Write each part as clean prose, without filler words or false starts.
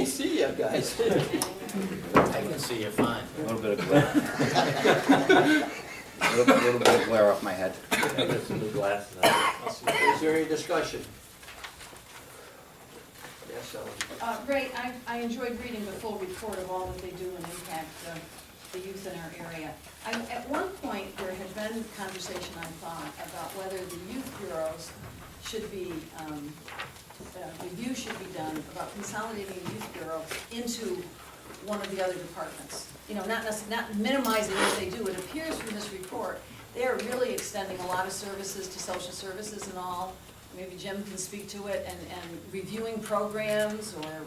can't see you guys. I can see you fine. A little bit of glare. little bit of glare off my head. I got some new glasses on. Is there any discussion? Yes, Ellen. Ray, I enjoyed reading the full report of all that they do and impact the youth in our area. At one point, there had been conversation, I thought, about whether the youth bureaus should be, review should be done about consolidating the youth bureau into one of the other departments. You know, not minimizing what they do. It appears from this report, they are really extending a lot of services to social services and all. Maybe Jim can speak to it, and reviewing programs or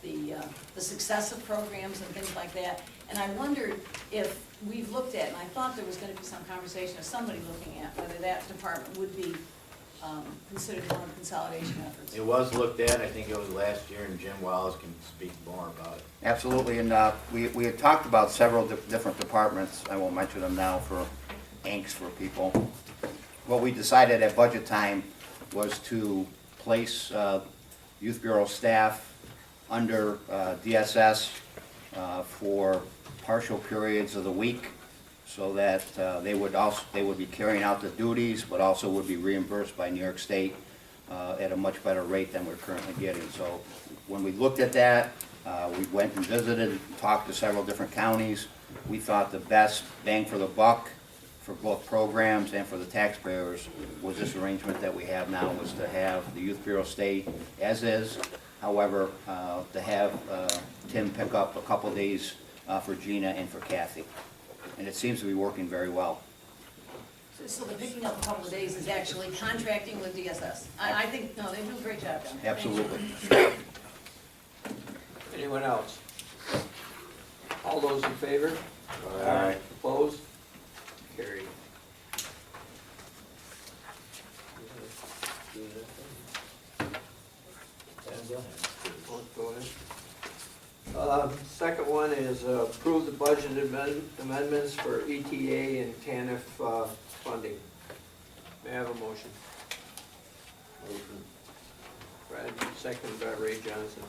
the success of programs and things like that. And I wondered if we've looked at, and I thought there was going to be some conversation of somebody looking at whether that department would be considered one of the consolidation efforts. It was looked at, I think it was last year, and Jim Wallace can speak more about it. Absolutely, and we had talked about several different departments. I won't mention them now for angst for people. What we decided at budget time was to place Youth Bureau staff under DSS for partial periods of the week, so that they would be carrying out the duties, but also would be reimbursed by New York State at a much better rate than we're currently getting. So when we looked at that, we went and visited, talked to several different counties. We thought the best bang for the buck for both programs and for the taxpayers was this arrangement that we have now, was to have the Youth Bureau stay as is. However, to have Tim pick up a couple days for Gina and for Kathy. And it seems to be working very well. So the picking up a couple of days is actually contracting with DSS. I think, no, they do a great job down there. Absolutely. Anyone else? All those in favor? Aye. Opposed? Carried. Go ahead. Second one is approve the budget amendments for ETA and TANF funding. May I have a motion? Brad, seconded by Ray Johnson.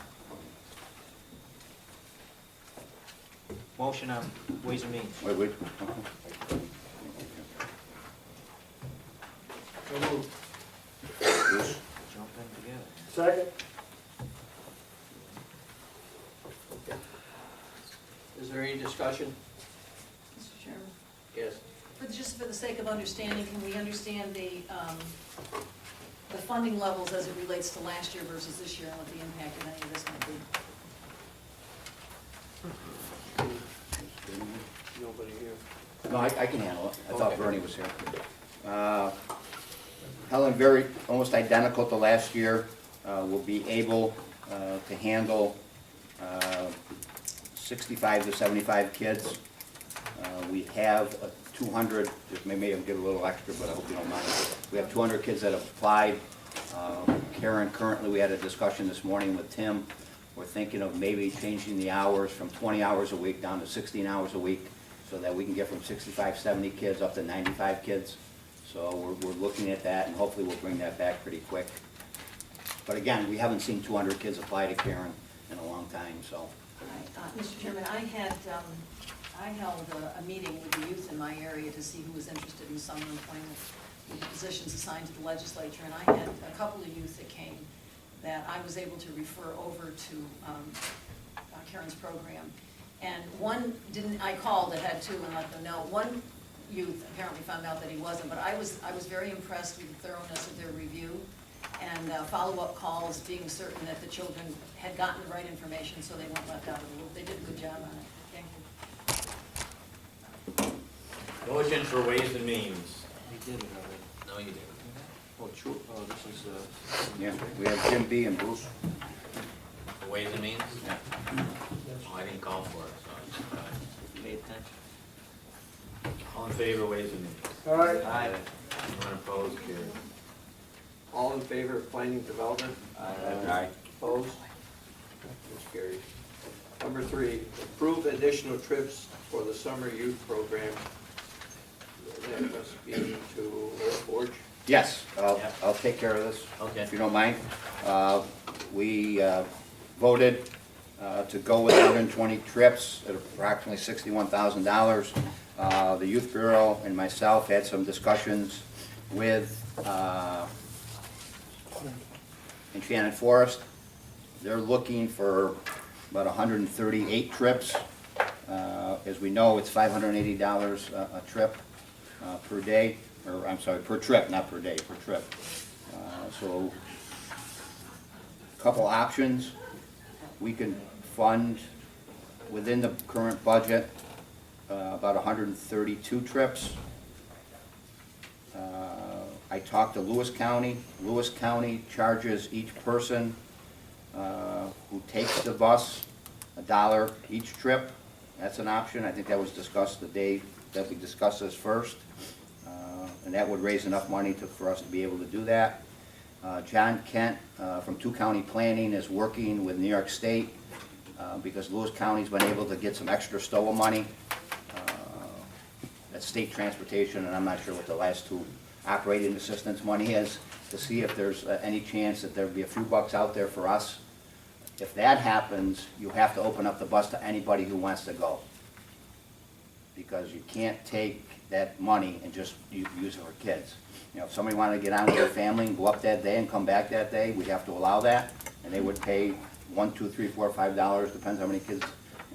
Motion on Ways and Means. Wait. Bruce? Jump in together. Second. Is there any discussion? Mr. Chairman, Yes. just for the sake of understanding, can we understand the funding levels as it relates to last year versus this year, and what the impact of any of this might be? Nobody here. No, I can handle it. I thought Okay. Bernie was here. Helen, very, almost identical to last year, will be able to handle 65 to 75 kids. We have 200, just maybe I'll give a little extra, but I hope you don't mind. We have 200 kids that have applied. Karen, currently, we had a discussion this morning with Tim. We're thinking of maybe changing the hours from 20 hours a week down to 16 hours a week, so that we can get from 65, 70 kids up to 95 kids. So we're looking at that, and hopefully we'll bring that back pretty quick. But again, we haven't seen 200 kids apply to Karen in a long time, so. Mr. Chairman, I held a meeting with the youth in my area to see who was interested in summer employment with the positions assigned to the legislature, and I had a couple of youth that came that I was able to refer over to Karen's program. And one didn't, I called, that had two, and let them know. One youth apparently found out that he wasn't, but I was very impressed with the thoroughness of their review and follow-up calls, being certain that the children had gotten the right information so they weren't left out of the loop. They did a good job on it. Thank you. Motion for Ways and Means. We did it already. No, you didn't. Oh, true, oh, this is, Yeah, we have Jim B. and Bruce. For Ways and Means? Yeah. Oh, I didn't call for it, so I'm surprised. paid attention. All in favor, Ways and Means? All right. Aye. Anyone opposed, carried. All in favor of planning development? Aye. Opposed? That's carried. Number 3, approve additional trips for the summer youth program. That must be to Forge. Yes, Yeah. I'll take care of this, Okay. if you don't mind. We voted to go with 120 trips at approximately $61,000. The Youth Bureau and myself had some discussions with Enchanted Forest. They're looking for about 138 trips. As we know, it's $580 a trip per day, or I'm sorry, per trip, not per day, per trip. So, couple options. We can fund within the current budget about 132 trips. I talked to Lewis County. Lewis County charges each person who takes the bus $1 each trip. That's an option. I think that was discussed the day that we discussed this first. And that would raise enough money for us to be able to do that. John Kent from 2 County Planning is working with New York State because Lewis County's been able to get some extra STOA money. That's state transportation, and I'm not sure what the last 2 operating assistance money is, to see if there's any chance that there'd be a few bucks out there for us. If that happens, you have to open up the bus to anybody who wants to go. Because you can't take that money and just use it for kids. You know, if somebody wanted to get on with their family and go up that day and come back that day, we'd have to allow that. And they would pay $1, $2, $3, $4, $5, depends how many kids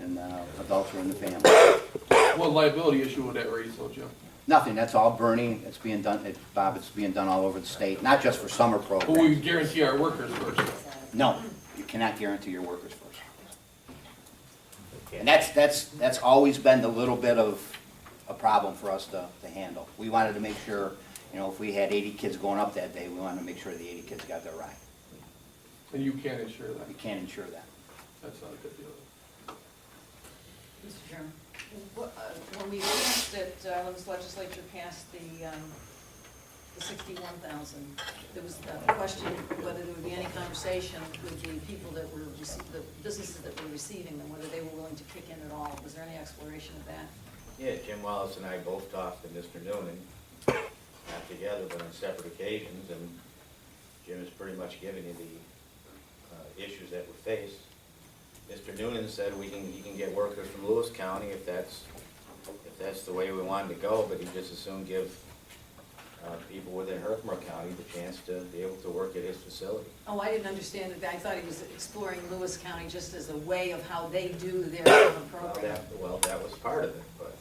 and adults are in the family. What liability issue would that raise, though, Jim? Nothing, that's all Bernie, it's being done, Bob, it's being done all over the state, not just for summer But we programs. guarantee our workers first. No, you cannot guarantee your workers first. And that's always been the little bit of a problem for us to handle. We wanted to make sure, you know, if we had 80 kids going up that day, we wanted to make sure the 80 kids got their ride. And you can't insure that. We can't ensure that. That's not a good deal. Mr. Chairman, when we passed it, when this legislature passed the 61,000, there was the question whether there would be any conversation with the people that were, the businesses that were receiving them, whether they were willing to kick in at all. Was there any exploration of that? Yeah, Jim Wallace and I both talked to Mr. Noonan, not together, but on separate occasions, and Jim has pretty much given you the issues that we face. Mr. Noonan said he can get workers from Lewis County if that's the way we wanted to go, but he'd just as soon give people within Herkimer County the chance to be able to work at his facility. Oh, I didn't understand it. I thought he was exploring Lewis County just as a way of how they do their summer program. Well, that was part of it, but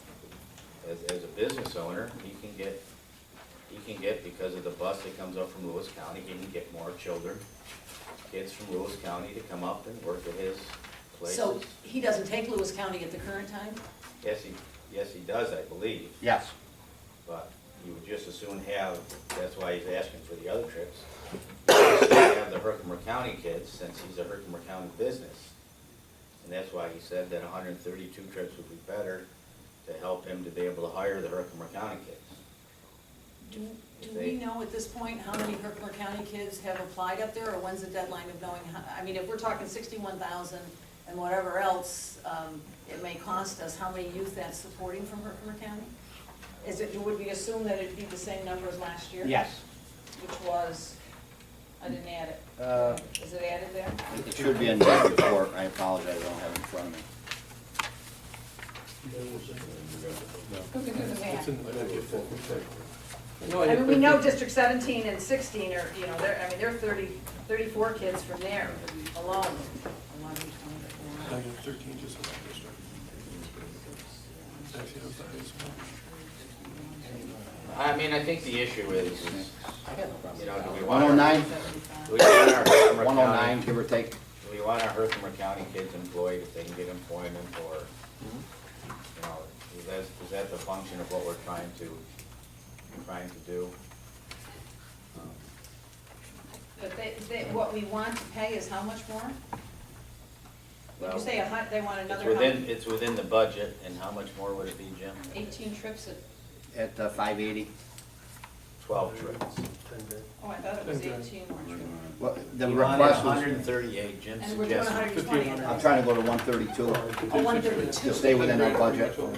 as a business owner, he can get, because of the bus that comes up from Lewis County, he can get more kids from Lewis County to come up and work at his places. So he doesn't take Lewis County at the current time? Yes, he does, I believe, Yes. but you would just as soon have, that's why he's asking for the other trips. Have the Herkimer County kids, since he's a Herkimer County business. And that's why he said that 132 trips would be better to help him to be able to hire the Herkimer County kids. Do we know at this point how many Herkimer County kids have applied up there, or when's the deadline of knowing how? I mean, if we're talking 61,000 and whatever else it may cost us, how many youth that's supporting from Herkimer County? Would we assume that it'd be the same number as last year? Yes. Which was, I didn't add it. Is it added there? It should be in the report. I apologize, I don't have it in front of me. Who can do the math? No, I mean, we know District 17 and 16 are, you know, they're 34 kids from there alone. 11, 20, 13 just about district. Actually, that was the highest one. I mean, I think the issue is, you know, do we want 109? do we want our Herkimer 109, County, give or take. do we want our Herkimer County kids employed if they can get employment, or, you know, is that the function of what we're trying to do? But what we want to pay is how much more? Would you Well, say they want It's another it's within the budget, and how much more would it be, Jim? 18 trips at, At 580. 12 trips. oh, I thought it was 18 more trips. Well, the You wanted request was, 138, Jim And we're doing suggested. 120 of I'm those. trying to go to 132, Oh, 132. to stay within our budget, so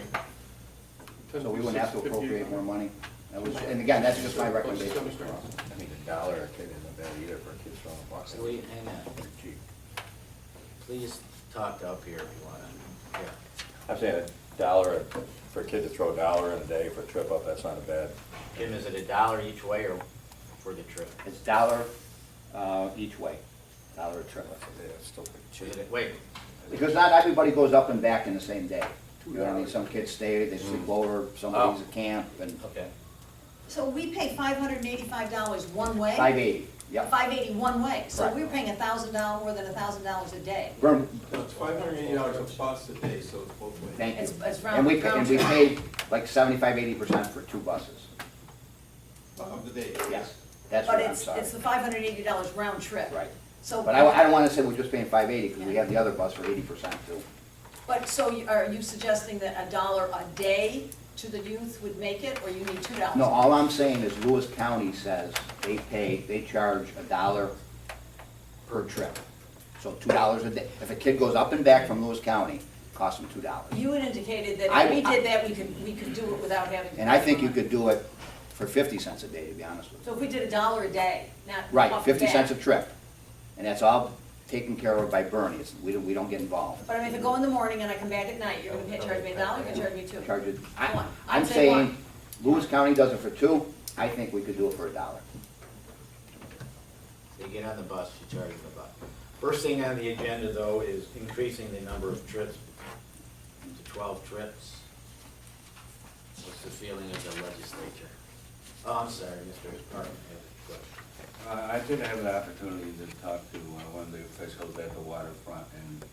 10 we wouldn't have to 50. appropriate more money. That was, and again, that's just my recommendation. I mean, $1 a kid isn't bad either for kids from the box. Wait, hang on. Please talked up here if you wanna, yeah. I'm saying $1, for a kid to throw $1 in a day for a trip up, that's not a bad. Jim, is it $1 each way or for the trip? It's $1 each way, $1 a trip. Yeah, it's still pretty Is cheap. it- Wait, Because not everybody goes up and back in the same day. You know what I mean? Some kids stay, they sleep over, somebody's at camp, and okay. So we pay $585 one way? 580, yep. $580 one way, so Right. we're paying $1,000, more than $1,000 a day. Burn, No, it's $580 a bus a day, so it's both ways. thank It's you. round, And we round paid trip. like 75-80% for 2 buses. Of the day. Yes, that's But what I'm it's sorry. the $580 round trip. Right. So. But I don't wanna say we're just paying 580, because we have the other bus for 80% too. But so are you suggesting that $1 a day to the youth would make it, or you need $2? No, all I'm saying is Lewis County says they charge $1 per trip. So $2 a day. If a kid goes up and back from Lewis County, it costs them $2. You had indicated that I- if we did that, we could do it without having to. And I think you could do it for 50 cents a day, to be honest with you. So if we did $1 a day, not. Right, up and 50 cents a back. trip. And that's all taken care of by Bernie. We don't get involved. But I mean, if I go in the morning and I come back at night, you're gonna charge me $1, you're gonna charge me $2. Charge it. One. I'm I'd say saying one. Lewis County does it for 2. I think we could do it for $1. So you get on the bus, you charge the bus. First thing on the agenda, though, is increasing the number of trips to 12 trips. What's the feeling of the legislature? Oh, I'm sorry, Mr. Department, I have a question. I did have an opportunity to talk to one of the officials at the waterfront, and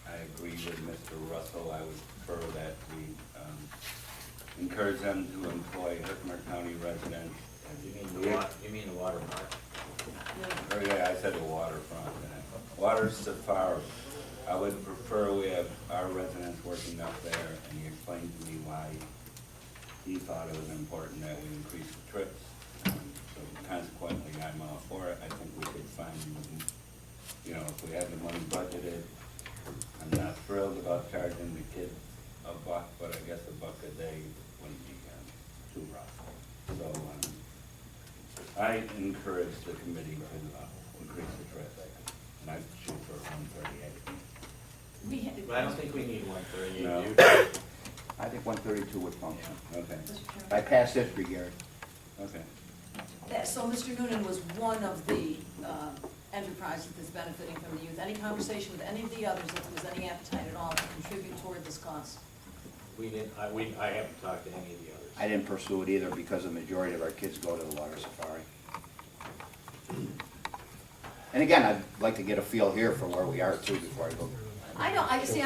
I agree with Mr. Russell. I would prefer that we encourage them to employ Herkimer County residents. You mean the water park? Or, yeah, I said the waterfront. Water safari. I would prefer we have our residents working up there, and he explained to me why he thought it was important that we increase the trips. So consequently, I'm all for it. I think we could find, if we have the money budgeted. I'm not thrilled about charging the kids $1, but I guess $1 a day wouldn't be too rough. So I encourage the committee to increase the trips, and I'd shoot for 138. We had. But I don't think we need 138, No. do you? I think 132 would function. Okay, By past history, Gary. okay. So Mr. Noonan was one of the enterprises that's benefiting from the youth. Any conversation with any of the others, if there was any appetite at all to contribute toward this cost? We didn't, I haven't talked to any of the others. I didn't pursue it either because the majority of our kids go to the water safari. And again, I'd like to get a feel here for where we are too before I go. I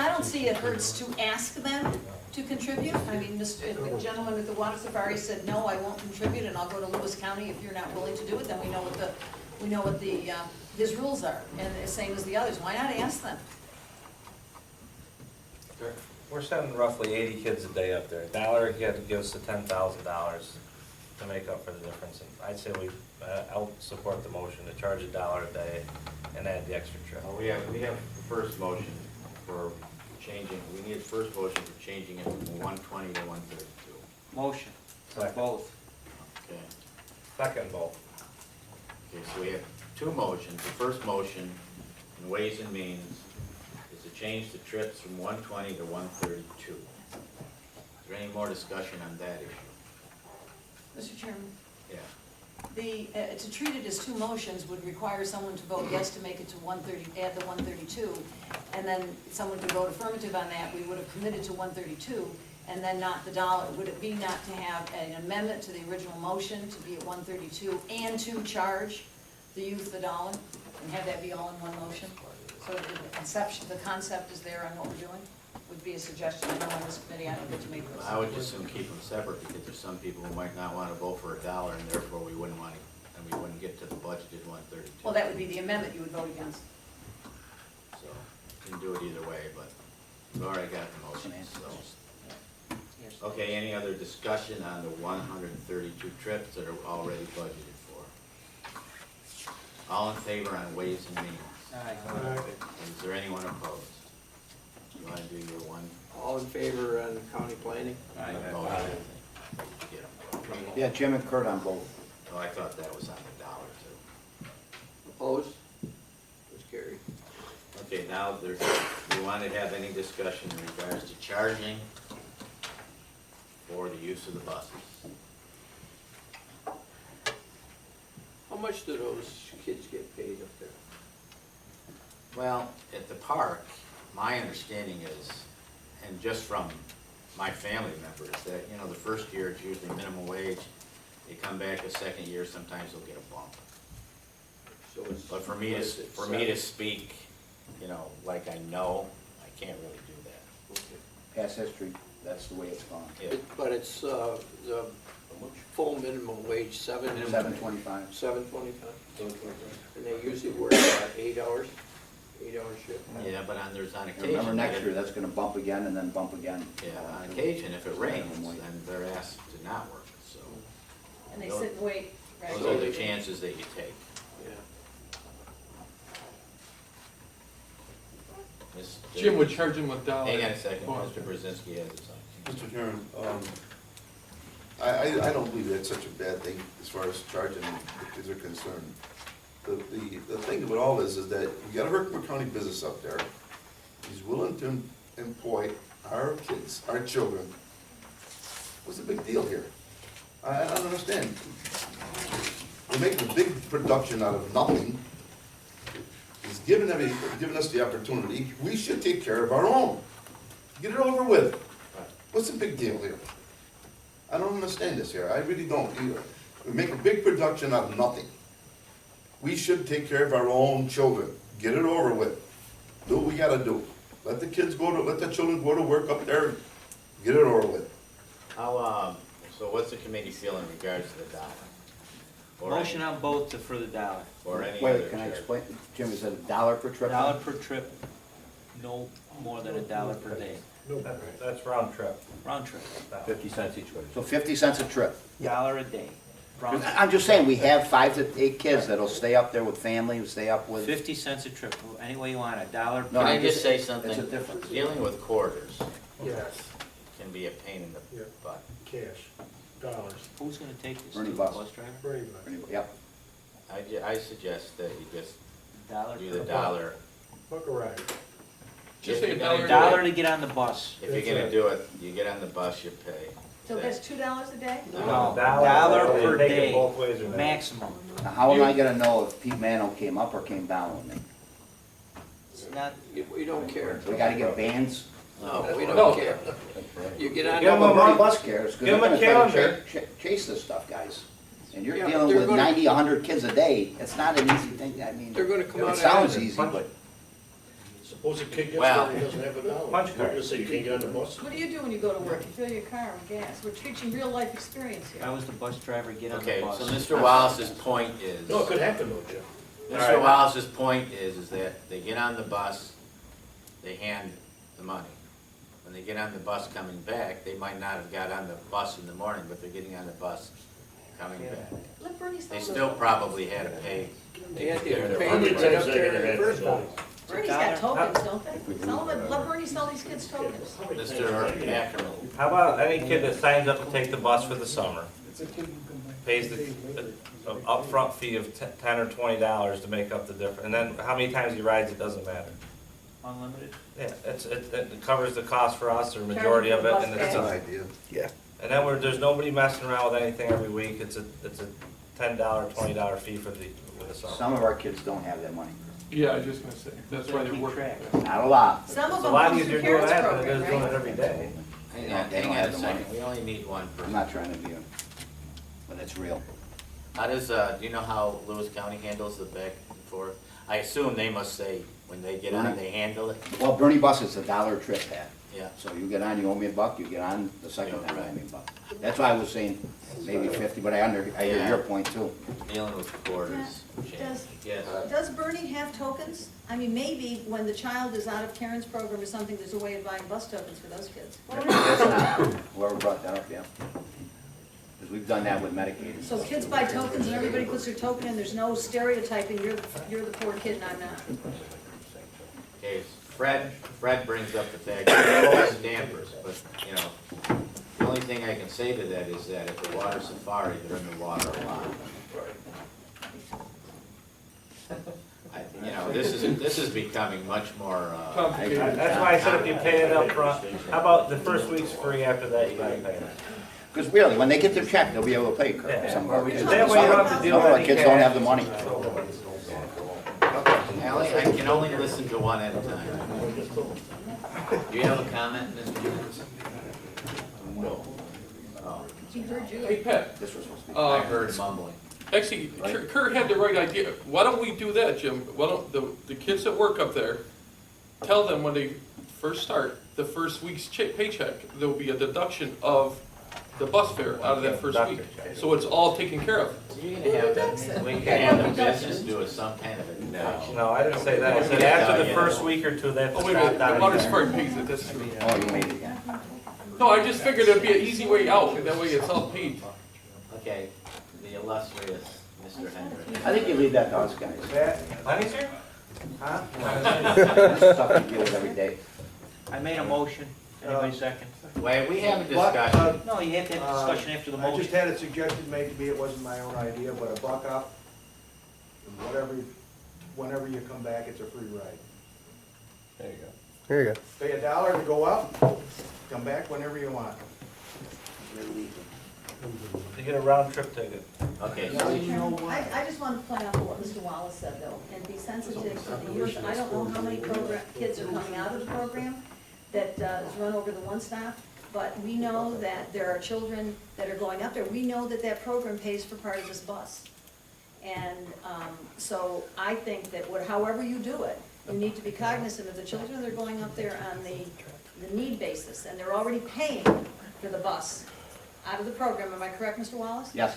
don't see it hurts to ask them to contribute. I mean, if the gentleman at the water safari said, no, I won't contribute, and I'll go to Lewis County, if you're not willing to do it, then we know what his rules are, and the same as the others. Why not ask them? We're sending roughly 80 kids a day up there. $1, he had to give us the $10,000 to make up for the difference. And I'd say I'll support the motion to charge $1 a day and add the extra trip. We have the first motion for changing, we need a first motion for changing it from 120 to 132. Motion, Second. both. Okay. Second vote. Okay, so we have 2 motions. The first motion in Ways and Means is to change the trips from 120 to 132. Is there any more discussion on that issue? Mr. Chairman? Yeah. To treat it as 2 motions would require someone to vote yes to make it to 130, add the 132, and then someone could vote affirmative on that. We would have committed to 132, and then not the $1. Would it be not to have an amendment to the original motion to be at 132 and to charge the youth $1 and have that be all in one motion? So the concept is there on what we're doing? Would be a suggestion. I know on this committee I don't get to make those. I would just keep them separate because there's some people who might not want to vote for $1 and therefore we wouldn't want to, and we wouldn't get to the budgeted 132. Well, that would be the amendment you would vote against. So, you can do it either way, but we've already got the motion, so. Okay, any other discussion on the 132 trips that are already budgeted for? All in favor on Ways and Means? Aye. Is there anyone opposed? You want to do your one? All in favor on county planning? Motion? Get 'em. Yeah, Jim and Kurt on both. Oh, I thought that was on the $1 too. Opposed? Was carried. Okay, now there's, you want to have any discussion in regards to charging for the use of the buses? How much do those kids get paid up there? Well, at the park, my understanding is, and just from my family members, that, you know, the first year it's usually minimum wage. They come back a second year, sometimes they'll get a bump. So it's. But for me to speak, you know, like I know, I can't really do that. Okay. Past history, that's the way it's gone. Yeah. But it's, the full minimum wage, $7.25. $7.25. And they usually work, 8 hours, 8-hour shift. Yeah, but there's on And occasion. remember, next year, that's gonna bump again and then bump again. Yeah, on occasion, if it rains, then they're asked to not work, so. And they sit and wait, right? Those are the chances that you take. Yeah. Mr. Jim would charge him $1. Hang on a second, Oh, Mr. Brzezinski has something. Mr. Chairman, I don't believe that's such a bad thing as far as charging the kids are concerned. The thing about all this is that you got a Herkimer County business up there. He's willing to employ our kids, our children. What's the big deal here? I don't understand. We're making a big production out of nothing. He's given us the opportunity. We should take care of our own. Get it over with. What's the big deal here? I don't understand this here. I really don't either. We make a big production out of nothing. We should take care of our own children. Get it over with. Do what we gotta do. Let the children go to work up there. Get it over with. How, so what's the committee feel in regards to the dollar? Or Motion any- on both for the dollar. Or any other Wait, can I charge? explain? Jim, is it $1 per trip? Dollar per trip, no more than $1 per day. That's round trip. Round trip. 50 cents each way. So 50 cents a trip. Dollar a day. Round trip. I'm just saying, we have 5 to 8 kids that'll stay up there with family, who stay up with. 50 cents a trip, any way you want, $1. No, Can I I'm just say It's a something? difference. Dealing with quarters Yes, can be a pain in the Yeah. butt. cash, dollars, Who's gonna take this? Bernie The Bus. Bus driver? pretty much. Yep. I suggest that you just Dollar do per the dollar. Look around. Just If say you're a gonna dollar. do Dollar it- to get on the bus. If you're gonna do it, you get on the bus, you pay. So that's $2 a day? No, Dollar dollar per per day. Take it day, both ways or not. maximum. Now, how am I gonna know if Pete Mano came up or came down with me? It's not, We don't care. We gotta get bands? No, we No. don't care. You get on. Give 'em the- a Bernie Bus cares, because Give they're 'em a gonna try calendar. to chase this stuff, guys. And you're Yeah, but dealing they're with gonna- 90, 100 kids a day. It's not an easy thing, I mean. They're gonna come out It of sounds it. easy, but Suppose a kid gets Well- there and he doesn't have a dollar. Punch You're card. gonna say you can't get on the bus? What do you do when you go to work? You fill your car with gas. We're teaching real life experience if I here. was the bus driver, get on the Okay, bus. so Mr. Wallace's point is. No, it could happen though, Jim. Mr. Wallace's point is that they get on the bus, they hand the money. When they get on the bus coming back, they might not have got on the bus in the morning, but they're getting on the bus coming back. Let Bernie They sell still those. probably had to pay. They had to They're- pay How many it right times up they there gonna in the have first to place. Bernie's got tokens, don't they? Let Bernie sell these kids tokens. Mr. Ackerman, How about any kid that signs up to take the bus for the summer, pays the upfront fee of $10 or $20 to make up the difference, and then how many times he rides, it doesn't matter. Unlimited? Yeah, it covers the cost for us, or majority of it, and That's That's it's, an idea. and then there's nobody messing around with anything every week, it's a $10, $20 fee for the summer. some of our kids don't have that money. Yeah, I was just gonna say, that's why they're Keep working. track. Not a lot. Some of It's a them lot come easier through doing parents that than it program, is doing it right? every day. hang They on don't a have the money. second, we only need one I'm person. not trying to be, but it's real. How does, do you know how Lewis County handles the back and forth? I assume they must say, when they get on, they handle it? Well, Bernie Bus is $1 a trip, Pat. Yeah. So you get on, you owe me $1, you get on the second Yeah, time, you owe right. me $1. That's why I was saying maybe 50, but I hear your point too. Dealing with quarters. Does- Yes. Does Bernie have tokens? I mean, maybe when the child is out of Karen's program or something, there's a way of buying bus tokens for those kids. Whoever brought that up, yeah. Because we've done that with Medicaid. So kids buy tokens and everybody puts their token in, there's no stereotyping, you're the poor kid and I'm not. Okay, Fred brings up the fact that there's dampers, but, you know, the only thing I can say to that is that at the water safari, they're in the water a lot. You know, this is becoming much more, Complicated. That's why I said if you pay it up front, how about the first week's free, after that you gotta pay it? Because really, when they get their check, they'll be able to pay, Kurt. Yeah. Some of our kids. That way you don't have to deal Some of with our any kids don't cash. have the money. Ally, I can only listen to one at a time. Do you have a comment, Mr. Jones? No. Oh, Hey, Pat, This was supposed to be. I heard mumbling. actually, Kurt had the right idea. Why don't we do that, Jim? Why don't the kids that work up there, tell them when they first start, the first week's paycheck, there'll be a deduction of the bus fare out of that first week. So it's all taken care of. You're gonna have the, we can have the business do some kind of a deduction. No, I didn't say that, I said after the first week or two, they have Oh, to wait a stop minute, down. the water department pays it, that's true. Oh, you made it. No, I just figured it'd be an easy way out, and that way it's all paid. Okay, the illustrious Mr. Hendrick. I think you leave that to us guys. Lenny's here? Huh? This is stuff we deal with every day. I made a motion, anybody second? Wait, we have a discussion. No, you have to have a discussion after the I just motion. had a suggestion made to me, it wasn't my own idea, but a buck up, and whenever you come back, it's a free ride. There you go. There you go. Pay $1 to go up, come back whenever you want. You get a round trip ticket. Okay, Mr. Chairman, I just want to point out what Mr. Wallace said though, and be sensitive to the youth. I don't know how many kids are coming out of the program that is run over the one stop, but we know that there are children that are going up there. We know that that program pays for part of this bus. And so I think that however you do it, you need to be cognizant of the children that are going up there on the need basis, and they're already paying for the bus out of the program. Am I correct, Mr. Wallace? Yes.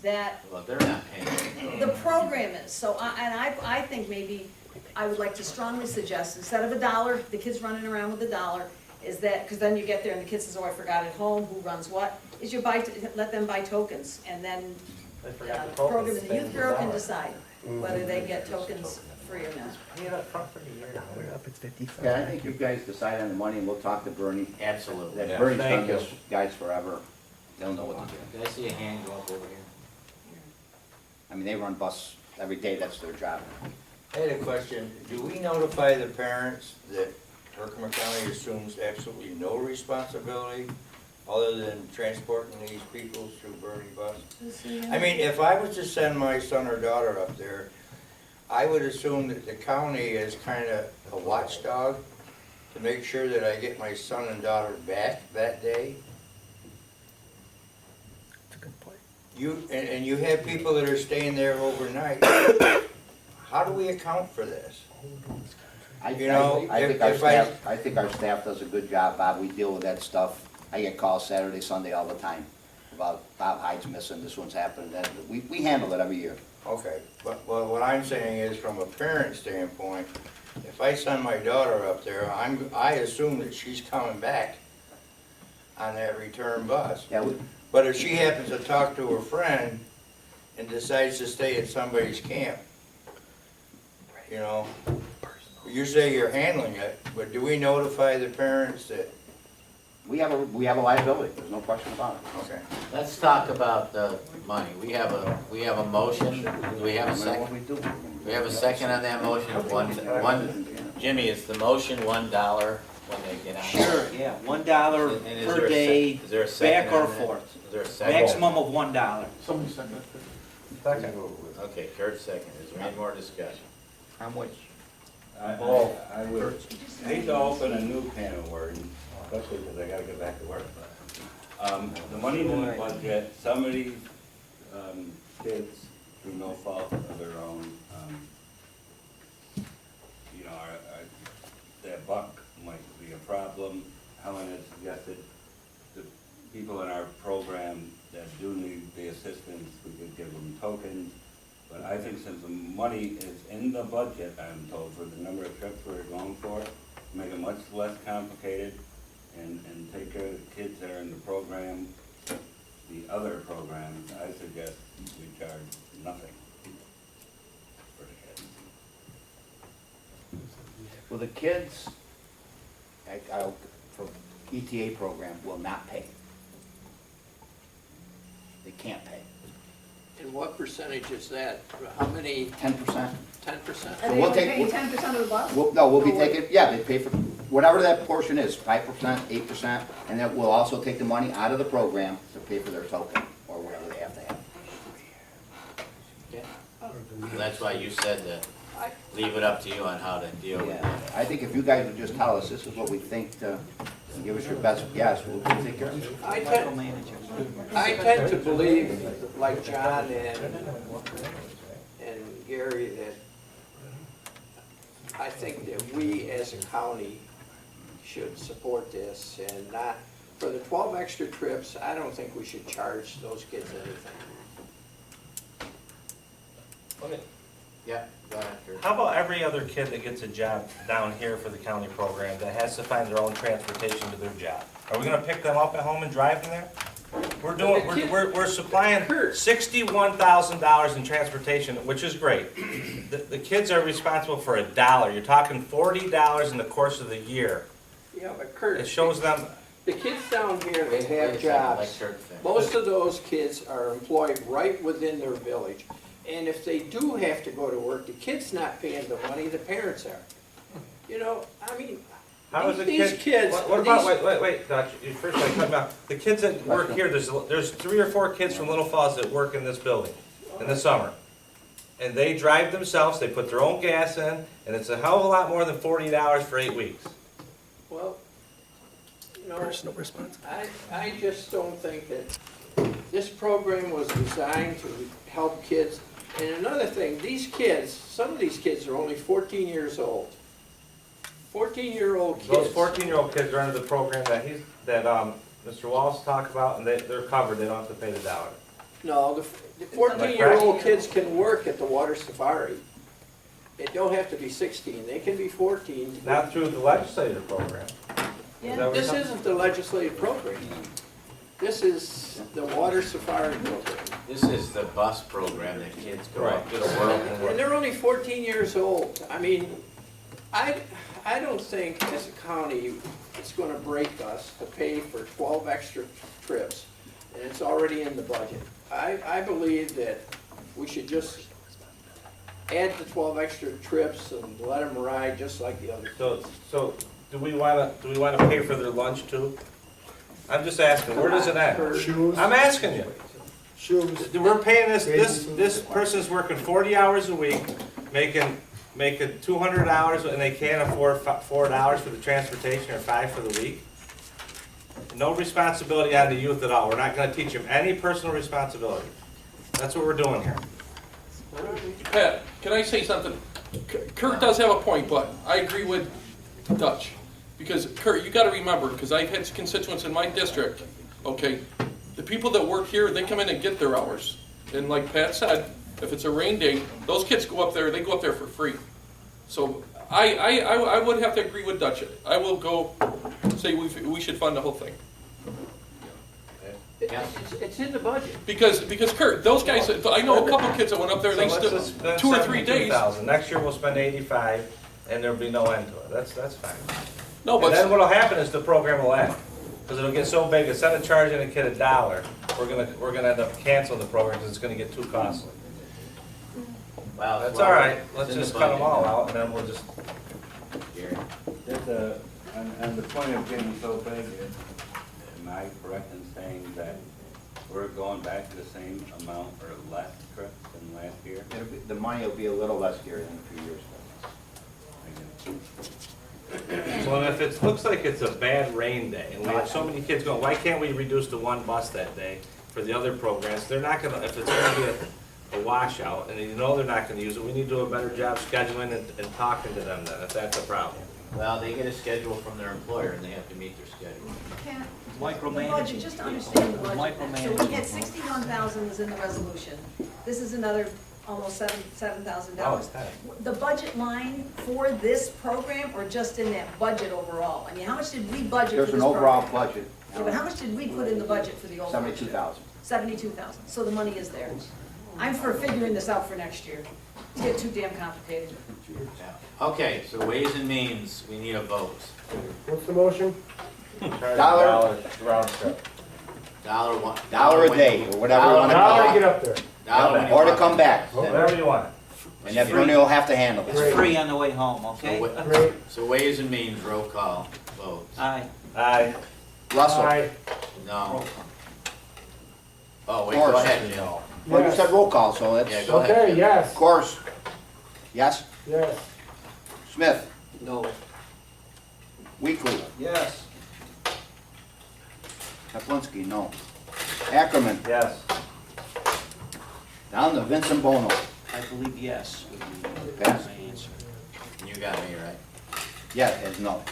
That well, they're not paying. the program is, so, I think maybe, I would like to strongly suggest, instead of $1, the kids running around with $1, is that, because then you get there and the kid says, oh, I forgot at home, who runs what, is you let them buy tokens, and then They the forgot the program, tokens. and the youth bureau can decide whether they get tokens free or not. Pay it up front for the year. Yeah, I think you guys decide on the money and we'll talk to Bernie. Absolutely. That Yeah. Bernie's Thank done you. this, guys, forever. They'll know what to do. Did I see a hand go up over here? I mean, they run bus every day, that's their job. I had a question. Do we notify the parents that Herkimer County assumes absolutely no responsibility other than transporting these people through Bernie bus? I mean, if I was to send my son or daughter up there, I would assume that the county is kind of a watchdog to make sure that I get my son and daughter back that day. And you have people that are staying there overnight. How do we account for this? I think our staff does a good job, Bob. We deal with that stuff. I get calls Saturday, Sunday all the time about Bob Hyde's missing, this one's happening, that, we handle it every year. Okay, but what I'm saying is, from a parent standpoint, if I send my daughter up there, I assume that she's coming back on that return bus. Yeah, But if she happens to talk to her friend and decides to stay at somebody's camp, you know, you say you're handling it, but do we notify the parents that, we have a liability, there's no question about it. okay? Let's talk about the money. We have a motion. Do we have a second? Do we have a second on that motion of one, Jimmy, is the motion $1 when they get out? Sure, yeah, $1 And is there per a day, Is there a second back or on that? forth. Is there a second? Maximum of $1. Somebody second it. Second. Okay, Kurt second. Is there any more discussion? How much? I would hate to open a new can of worms, especially because I gotta get back to work. The money's in the budget, some of these, kids, through no fault of their own, you know, that buck might be a problem. Helen had suggested the people in our program that do need the assistance, we could give them tokens. But I think since the money is in the budget, I'm told, for the number of trips we're going for, make it much less complicated and take care of the kids that are in the program, the other programs, I suggest we charge nothing for the kids. Well, the kids, for ETA program, will not pay. They can't pay. And what percentage is that? How many, 10%. 10%? So Are they we'll only take- paying 10% of the bus? We'll be taking, yeah, they pay for whatever that portion is, 5%, 8%, and then we'll also take the money out of the program to pay for their token, or whatever they have to have. And that's why you said that, leave it up to you on how to deal with Yeah, it. I think if you guys would just tell us, this is what we think, and give us your best guess, we'll take care of it. I tend to believe, like John and Gary, that I think that we as a county should support this and not, for the 12 extra trips, I don't think we should charge those kids anything. Yeah, go ahead, Kurt. How about every other kid that gets a job down here for the county program that has to find their own transportation to their job? Are we gonna pick them up at home and drive them there? We're supplying $61,000 in transportation, which is great. The kids are responsible for $1. You're talking $40 in the course of the year. Yeah, but Kurt, It shows them, the kids down here, they Wait have a second, let jobs. Kurt finish. Most of those kids are employed right within their village. And if they do have to go to work, the kid's not paying the money, the parents are. You know, I mean, how is the these kid? kids. What about, these- wait, Dutch, first I talk about, the kids that work here, there's 3 or 4 kids from Little Falls that work in this building in the summer. And they drive themselves, they put their own gas in, and it's a hell of a lot more than $40 for 8 weeks. Well, you know, I just don't think that this program was designed to help kids. And another thing, these kids, some of these kids are only 14 years old. 14-year-old kids. Those 14-year-old kids are under the program that Mr. Wallace talked about, and they're covered, they don't have to pay the $1. No, the 14-year-old kids can work at the water safari. They don't have to be 16, they can be 14. Not through the legislative program. Is that what This you're isn't the legislative program. This is the water safari program. This is the bus program that kids go up to the world and And work. they're only 14 years old. I mean, I don't think as a county, it's gonna break us to pay for 12 extra trips, and it's already in the budget. I believe that we should just add the 12 extra trips and let them ride just like the other. So, do we wanna pay for their lunch too? I'm just asking, where does it end? Shoes, I'm asking you. shoes. We're paying this person's working 40 hours a week, making $200, and they can't afford $4 for the transportation or $5 for the week. No responsibility on the youth at all. We're not gonna teach them any personal responsibility. That's what we're doing here. Pat, can I say something? Kurt does have a point, but I agree with Dutch. Because Kurt, you gotta remember, because I've had constituents in my district, okay, the people that work here, they come in and get their hours. And like Pat said, if it's a rain day, those kids go up there, they go up there for free. So I would have to agree with Dutch. I will go say we should fund the whole thing. It's in the budget. Because Kurt, those guys, I know a couple kids that went up there, they So let's just stood spend 2 or 3 days. $72,000. Next year we'll spend 85, and there'll be no end to it. That's fine. No, And then but, what'll happen is the program will end, because it'll get so big, instead of charging a kid $1, we're gonna end up canceling the program, because it's gonna get too costly. Well, That's well, all right, it's let's in the just cut them budget. all out, and then we'll just, Gary. And the point of getting so big, am I correct in saying that we're going back to the same amount or less trips than last year? The money will be a little less here than a few years ago. well, if it looks like it's a bad rain day, and we have so many kids going, why can't we reduce to 1 bus that day for the other programs? They're not gonna, if it's gonna be a washout, and you know they're not gonna use it, we need to do a better job scheduling and talking to them then, if that's a problem. Well, they get a schedule from their employer and they have to meet their schedule. Pat, the Micromanaging. budget, just to understand the budget. So Micromanaging. we had 61,000 is in the resolution. This is another almost $7,000. Oh, it's tight. The budget line for this program, or just in that budget overall? I mean, how much did we budget for There's this an program? overall budget, Yeah, but how much did we put in the budget for the overall? 72,000. 72,000, so the money is there. I'm for figuring this out for next year. It's getting too damn complicated. Yeah. Okay, so Ways and Means, we need a vote. What's the motion? Charge Dollar. $1 round trip. $1. Dollar a day, or whatever you wanna call Dollar, it. get up there. Dollar when you or to walk come in. back. Whatever you want. And if Bernie will have to handle it. It's free on the way home, So okay? wa- So Ways and Means, roll call, vote. Aye. Aye. Russell? No. Oh, wait, go Course. ahead, Jim. Well, you said roll call, so Yeah, that's, go ahead. Jim. of course. Yes? Yes. Smith? No. Weekly? Yes. Kaplinsky, no. Ackerman? Yes. Down to Vincent Bono. I believe yes would be Pass. my answer. You got me, right? Yeah, as no.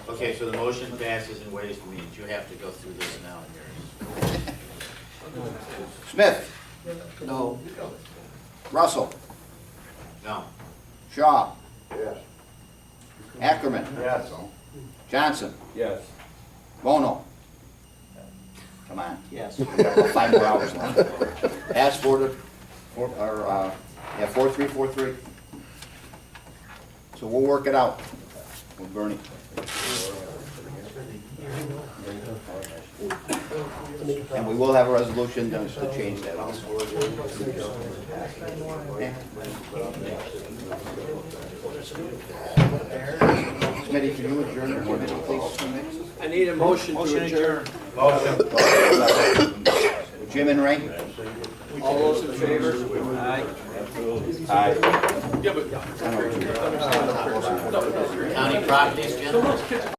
Okay, so the motion passes in Ways and Means. You have to go through this now in yours. Smith? No. Russell? No. Shaw? Yes. Ackerman? Yes. Johnson? Yes. Bono? Come on. Yes. 5 more hours left. Pass 4-3. Yeah, 4-3. So we'll work it out with Bernie. And we will have a resolution to change that also. Smitty, can you adjourn the committee, please? I need a motion to adjourn. Motion. Jim and Ray? All those in favor? Aye. Yeah, but I don't know. County properties, gentlemen?